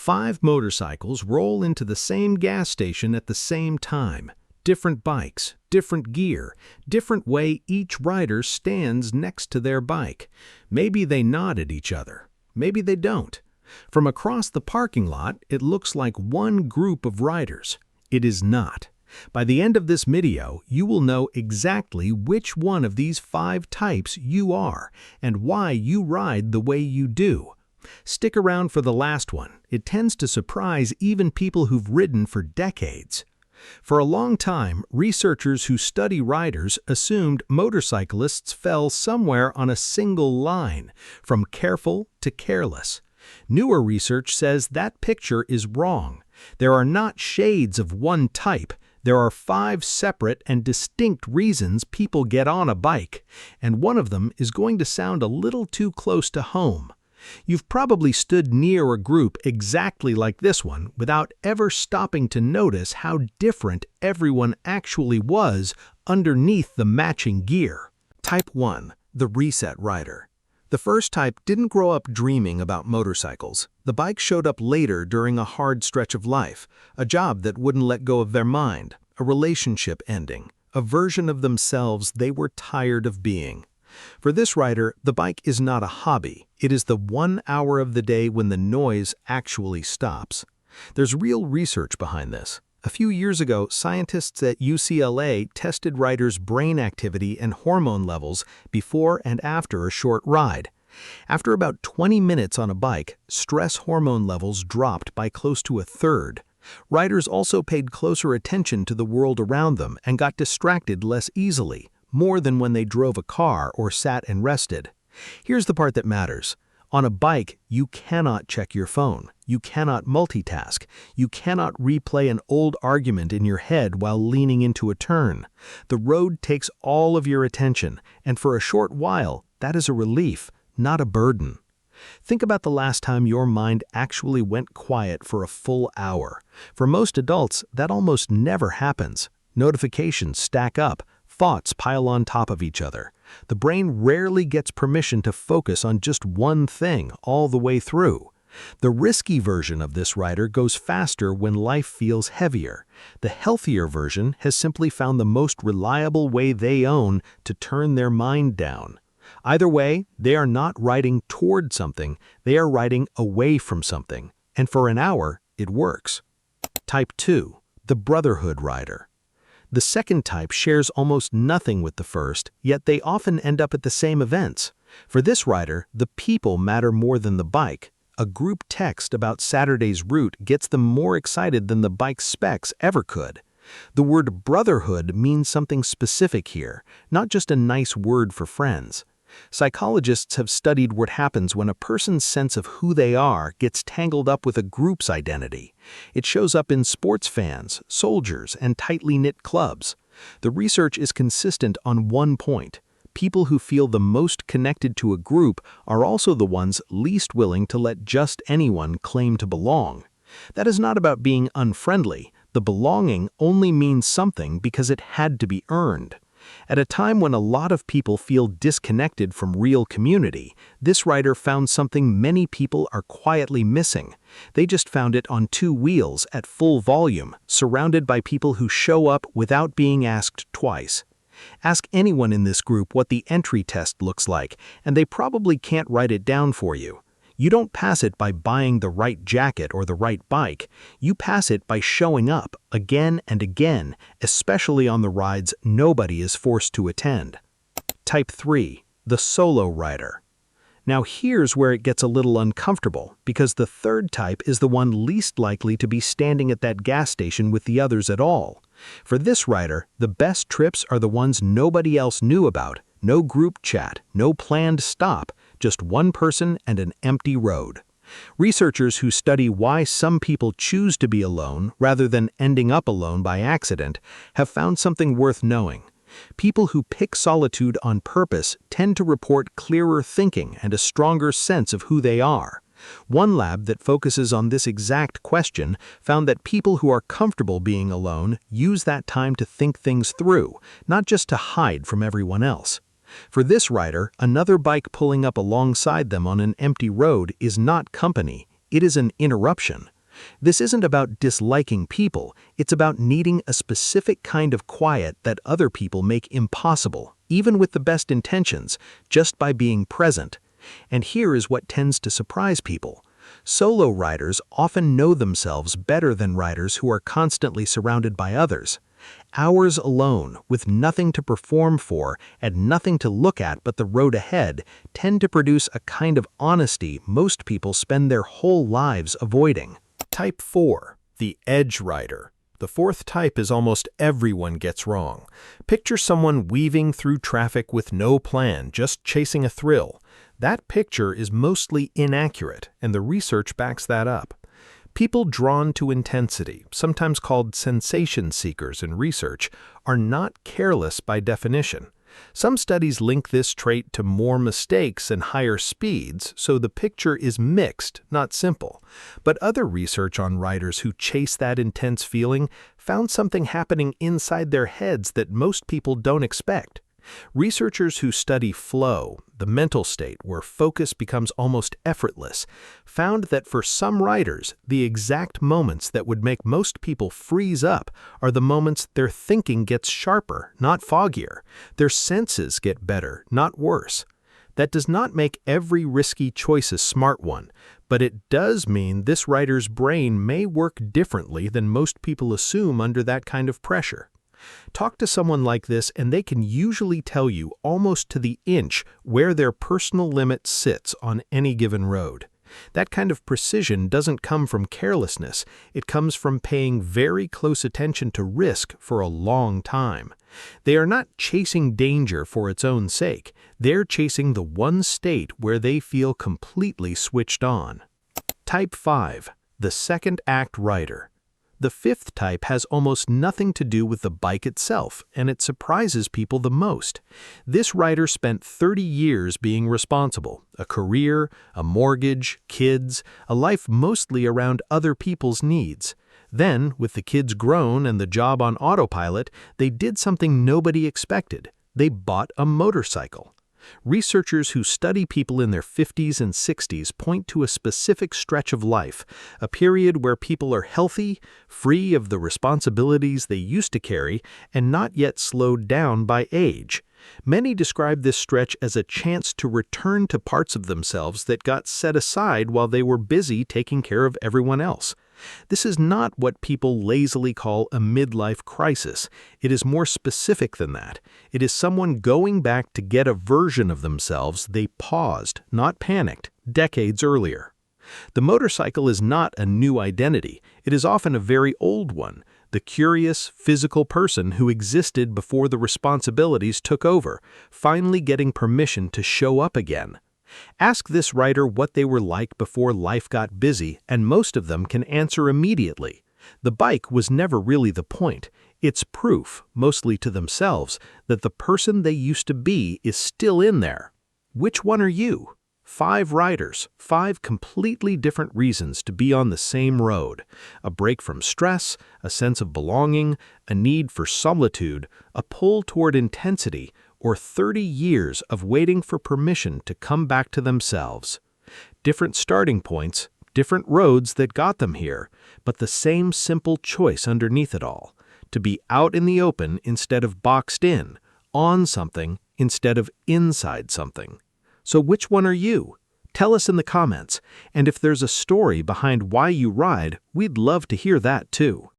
5 motorcycles roll into the same gas station at the same time. Different bikes, different gear, different way each rider stands next to their bike. Maybe they nod at each other. Maybe they don't. From across the parking lot, it looks like one group of riders. It is not. By the end of this video, you will know exactly which one of these 5 types you are and why you ride the way you do. Stick around for the last one. It tends to surprise even people who've ridden for decades. For a long time, researchers who study riders assumed motorcyclists fell somewhere on a single line, from careful to careless. Newer research says that picture is wrong. There are not shades of one type. There are 5 separate and distinct reasons people get on a bike, and one of them is going to sound a little too close to home. You've probably stood near a group exactly like this one without ever stopping to notice how different everyone actually was underneath the matching gear. Type 1. The Reset Rider. The first type didn't grow up dreaming about motorcycles. The bike showed up later during a hard stretch of life, a job that wouldn't let go of their mind, a relationship ending, a version of themselves they were tired of being. For this rider, the bike is not a hobby. It is the 1 hour of the day when the noise actually stops. There's real research behind this. A few years ago, scientists at UCLA tested riders' brain activity and hormone levels before and after a short ride. After about 20 minutes on a bike, stress hormone levels dropped by close to a third. Riders also paid closer attention to the world around them and got distracted less easily, more than when they drove a car or sat and rested. Here's the part that matters. On a bike, you cannot check your phone. You cannot multitask. You cannot replay an old argument in your head while leaning into a turn. The road takes all of your attention, and for a short while, that is a relief, not a burden. Think about the last time your mind actually went quiet for a full hour. For most adults, that almost never happens. Notifications stack up. Thoughts pile on top of each other. The brain rarely gets permission to focus on just one thing all the way through. The risky version of this rider goes faster when life feels heavier. The healthier version has simply found the most reliable way they own to turn their mind down. Either way, they are not riding toward something, they are riding away from something. And for an hour, it works. Type 2. The Brotherhood Rider. The second type shares almost nothing with the first, yet they often end up at the same events. For this rider, the people matter more than the bike. A group text about Saturday's route gets them more excited than the bike's specs ever could. The word brotherhood means something specific here, not just a nice word for friends. Psychologists have studied what happens when a person's sense of who they are gets tangled up with a group's identity. It shows up in sports fans, soldiers, and tightly knit clubs. The research is consistent on one point. People who feel the most connected to a group are also the ones least willing to let just anyone claim to belong. That is not about being unfriendly. The belonging only means something because it had to be earned. At a time when a lot of people feel disconnected from real community, this rider found something many people are quietly missing. They just found it on 2 wheels at full volume, surrounded by people who show up without being asked twice. Ask anyone in this group what the entry test looks like, and they probably can't write it down for you. You don't pass it by buying the right jacket or the right bike. You pass it by showing up again and again, especially on the rides nobody is forced to attend. Type 3. The Solo Rider. Now here's where it gets a little uncomfortable, because the third type is the one least likely to be standing at that gas station with the others at all. For this rider, the best trips are the ones nobody else knew about. No group chat, no planned stop, just one person and an empty road. Researchers who study why some people choose to be alone rather than ending up alone by accident have found something worth knowing. People who pick solitude on purpose tend to report clearer thinking and a stronger sense of who they are. One lab that focuses on this exact question found that people who are comfortable being alone use that time to think things through, not just to hide from everyone else. For this rider, another bike pulling up alongside them on an empty road is not company, it is an interruption. This isn't about disliking people, it's about needing a specific kind of quiet that other people make impossible, even with the best intentions, just by being present. And here is what tends to surprise people. Solo riders often know themselves better than riders who are constantly surrounded by others. Hours alone, with nothing to perform for and nothing to look at but the road ahead, tend to produce a kind of honesty most people spend their whole lives avoiding. Type 4, the edge rider. The fourth type is almost everyone gets wrong. Picture someone weaving through traffic with no plan, just chasing a thrill. That picture is mostly inaccurate, and the research backs that up. People drawn to intensity, sometimes called sensation seekers in research, are not careless by definition. Some studies link this trait to more mistakes and higher speeds, so the picture is mixed, not simple. But other research on riders who chase that intense feeling found something happening inside their heads that most people don't expect. Researchers who study flow, the mental state where focus becomes almost effortless, found that for some riders, the exact moments that would make most people freeze up are the moments their thinking gets sharper, not foggier. Their senses get better, not worse. That does not make every risky choice a smart one, but it does mean this rider's brain may work differently than most people assume under that kind of pressure. Talk to someone like this and they can usually tell you almost to the inch where their personal limit sits on any given road. That kind of precision doesn't come from carelessness, it comes from paying very close attention to risk for a long time. They are not chasing danger for its own sake, they're chasing the one state where they feel completely switched on. Type 5, the second act rider. The fifth type has almost nothing to do with the bike itself, and it surprises people the most. This rider spent 30 years being responsible, a career, a mortgage, kids, a life mostly around other people's needs. Then, with the kids grown and the job on autopilot, they did something nobody expected. They bought a motorcycle. Researchers who study people in their 50s and 60s point to a specific stretch of life, a period where people are healthy, free of the responsibilities they used to carry, and not yet slowed down by age. Many describe this stretch as a chance to return to parts of themselves that got set aside while they were busy taking care of everyone else. This is not what people lazily call a midlife crisis. It is more specific than that. It is someone going back to get a version of themselves they paused, not panicked, decades earlier. The motorcycle is not a new identity. It is often a very old one, the curious, physical person who existed before the responsibilities took over, finally getting permission to show up again. Ask this writer what they were like before life got busy, and most of them can answer immediately. The bike was never really the point. It's proof, mostly to themselves, that the person they used to be is still in there. Which one are you? 5 riders, 5 completely different reasons to be on the same road. A break from stress, a sense of belonging, a need for solitude, a pull toward intensity, or 30 years of waiting for permission to come back to themselves. Different starting points, different roads that got them here, but the same simple choice underneath it all: to be out in the open instead of boxed in, on something instead of inside something. So which one are you? Tell us in the comments, and if there's a story behind why you ride, we'd love to hear that too.